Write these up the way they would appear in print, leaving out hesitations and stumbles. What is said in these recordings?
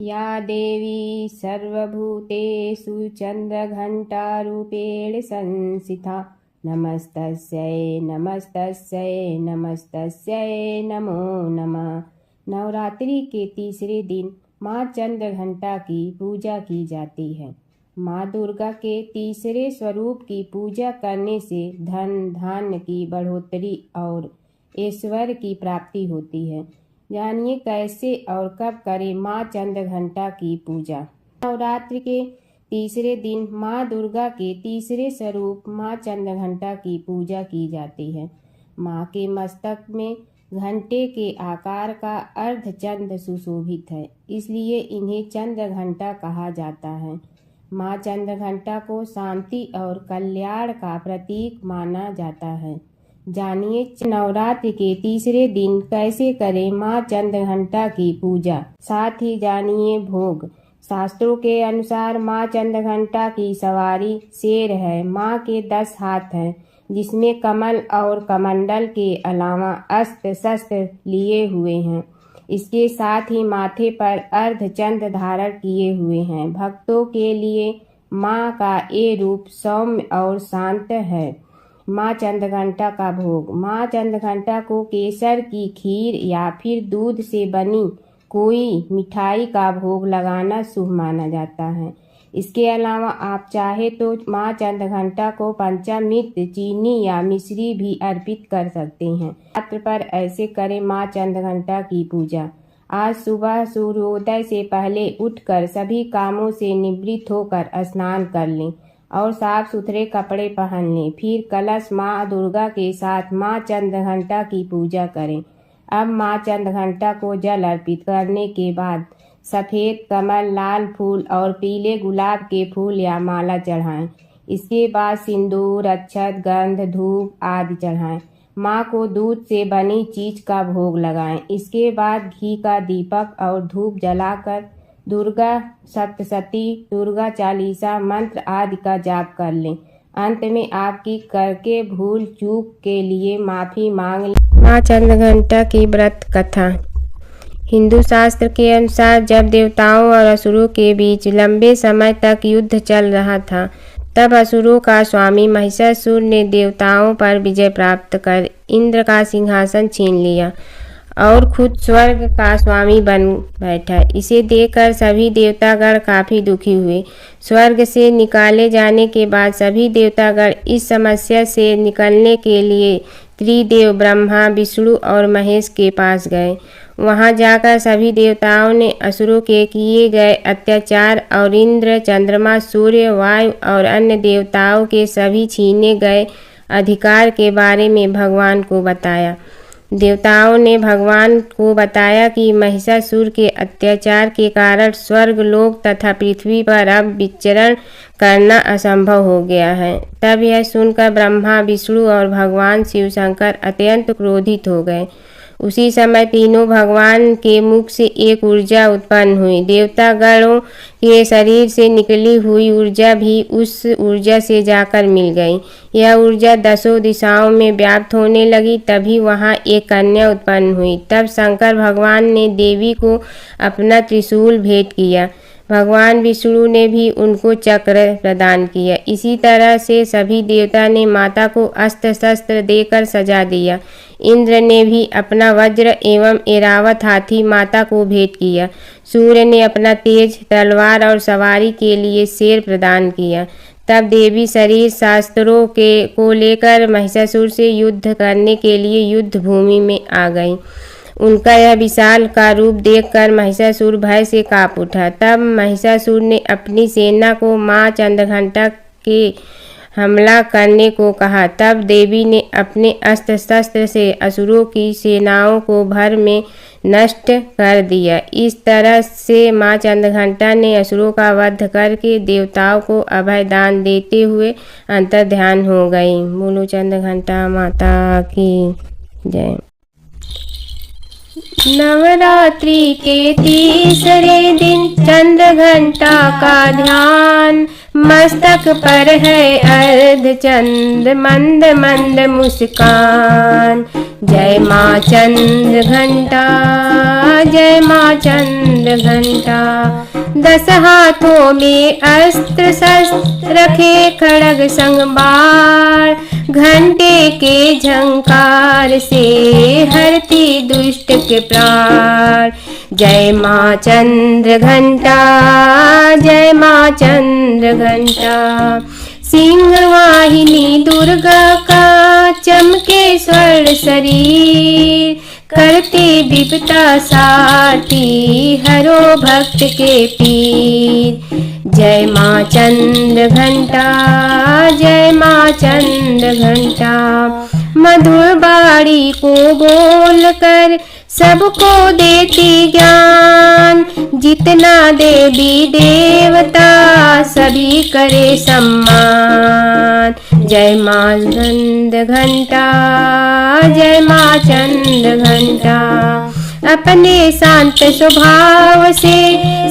या देवी सर्वभूतेषु चन्द्रघण्टारूपेण संस्थिता नमस्तस्यै नमस्तस्यै नमस्तस्यै नमो नमः। नवरात्रि के तीसरे दिन माँ चंद्रघंटा की पूजा की जाती है। माँ दुर्गा के तीसरे स्वरूप की पूजा करने से धन धान्य की बढ़ोतरी और ऐश्वर्य की प्राप्ति होती है। जानिए कैसे और कब करें माँ चंद्रघंटा की पूजा। नवरात्रि के तीसरे दिन माँ दुर्गा के तीसरे स्वरूप माँ चंद्रघंटा की पूजा की जाती है। माँ के मस्तक में घंटे के आकार का अर्धचंद्र सुशोभित है, इसलिए इन्हें चंद्रघंटा कहा जाता है। माँ चंद्रघंटा को शांति और कल्याण का प्रतीक माना जाता है। जानिए नवरात्रि के तीसरे दिन कैसे करें माँ चंद्रघंटा की पूजा। साथ ही जानिए भोग। शास्त्रों के अनुसार माँ चंद्रघंटा की सवारी शेर है। माँ के 10 हाथ हैं, जिसमें कमल और कमंडल के अलावा अस्त्र शस्त्र लिए हुए हैं। इसके साथ ही माथे पर अर्धचंद्र धारण किए हुए हैं। भक्तों के लिए माँ का ये रूप सौम्य और शांत है। माँ चंद्रघंटा का भोग। माँ चंद्रघंटा को केसर की खीर या फिर दूध से बनी कोई मिठाई का भोग लगाना शुभ माना जाता है। इसके अलावा आप चाहे तो माँ चंद्रघंटा को पंचामृत, चीनी या मिश्री भी अर्पित कर सकते हैं। रात्र पर ऐसे करें माँ चंद्रघंटा की पूजा। आज सुबह सूर्योदय से पहले उठकर सभी कामों से निवृत्त होकर स्नान कर लें और साफ सुथरे कपड़े पहन लें। फिर कलश माँ दुर्गा के साथ माँ चंद्रघंटा की पूजा करें। अब माँ चंद्रघंटा को जल अर्पित करने के बाद सफ़ेद कमल, लाल फूल और पीले गुलाब के फूल या माला चढ़ाएं। इसके बाद सिंदूर, अक्षत, गंध, धूप आदि चढ़ाएं। माँ को दूध से बनी चीज का भोग लगाएं। इसके बाद घी का दीपक और धूप जलाकर दुर्गा सप्तशती, दुर्गा चालीसा मंत्र आदि का जाप कर लें। अंत में आपकी करके भूल चूक के लिए माफ़ी मांग लें। माँ चंद्रघंटा की व्रत कथा। हिंदू शास्त्र के अनुसार जब देवताओं और असुरों के बीच लंबे समय तक युद्ध चल रहा था, तब असुरों का स्वामी महिषासुर ने देवताओं पर विजय प्राप्त कर इंद्र का सिंहासन छीन लिया और खुद स्वर्ग का स्वामी बन बैठा। इसे देखकर सभी देवतागण काफ़ी दुखी हुए। स्वर्ग से निकाले जाने के बाद सभी देवतागण इस समस्या से निकलने के लिए त्रिदेव ब्रह्मा, विष्णु और महेश के पास गए। वहां जाकर सभी देवताओं ने असुरों के किए गए अत्याचार और इंद्र, चंद्रमा, सूर्य, वायु और अन्य देवताओं के सभी छीने गए अधिकार के बारे में भगवान को बताया। देवताओं ने भगवान को बताया कि महिषासुर के अत्याचार के कारण स्वर्ग लोक तथा पृथ्वी पर अब विचरण करना असंभव हो गया है। तब यह सुनकर ब्रह्मा, विष्णु और भगवान शिव शंकर अत्यंत क्रोधित हो गए। उसी समय तीनों भगवान के मुख से एक ऊर्जा उत्पन्न हुई। देवतागणों के शरीर से निकली हुई ऊर्जा भी उस ऊर्जा से जाकर मिल गई। यह ऊर्जा 10 दिशाओं में व्याप्त होने लगी। तभी वहाँ एक कन्या उत्पन्न हुई। तब शंकर भगवान ने देवी को अपना त्रिशूल भेंट किया। भगवान विष्णु ने भी उनको चक्र प्रदान किया। इसी तरह से सभी देवता ने माता को अस्त्र शस्त्र देकर सजा दिया। इंद्र ने भी अपना वज्र एवं ऐरावत हाथी माता को भेंट किया। सूर्य ने अपना तेज तलवार और सवारी के लिए शेर प्रदान किया। तब देवी शरीर शास्त्रों को लेकर महिषासुर से युद्ध करने के लिए युद्ध भूमि में आ गई। उनका यह विशाल का रूप देखकर महिषासुर भय से कांप उठा। तब महिषासुर ने अपनी सेना को माँ चंद्रघंटा के हमला करने को कहा। तब देवी ने अपने अस्त्र शस्त्र से असुरों की सेनाओं को भर में नष्ट कर दिया। इस तरह से माँ चंद्रघंटा ने असुरों का वध करके देवताओं को अभय दान देते हुए अंतर्ध्यान हो गई। बोलो चंद्रघंटा माता की जय। नवरात्रि के तीसरे दिन चंद्रघंटा का ध्यान मस्तक पर है अर्धचंद्र मंद मंद मुस्कान। जय माँ चंद्र घंटा, जय माँ चंद्र घंटा। 10 हाथों में अस्त्र शस्त्र रखे खड़ग संग बाण, घंटे के झंकार से हरती दुष्ट के प्राण। जय माँ चंद्र घंटा, जय माँ चंद्र घंटा। सिंह वाहिनी दुर्गा का चमके स्वर्ण शरीर, करते विपता साटी हरो भक्त के पीर। जय माँ चंद्र घंटा, जय माँ चंद्र घंटा। मधुर बाणी को बोलकर सबको देती ज्ञान, जितना देवी देवता सभी करे सम्मान। जय माँ चंद्र घंटा, जय माँ चंद्र घंटा। अपने शांत स्वभाव से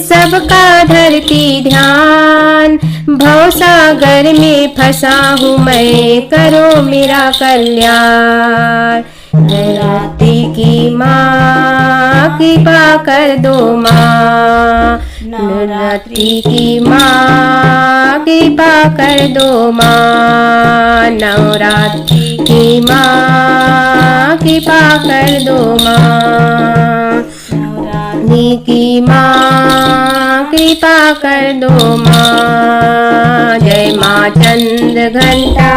सबका धरती ध्यान, भवसागर में फंसा हूँ मैं, करो मेरा कल्याण। नवरात्रि की माँ कृपा कर दो माँ, नवरात्रि की माँ कृपा कर दो माँ, नवरात्रि की माँ कृपा कर दो माँ, नवरात्रि की माँ कृपा कर दो माँ। जय माँ चंद्र घंटा।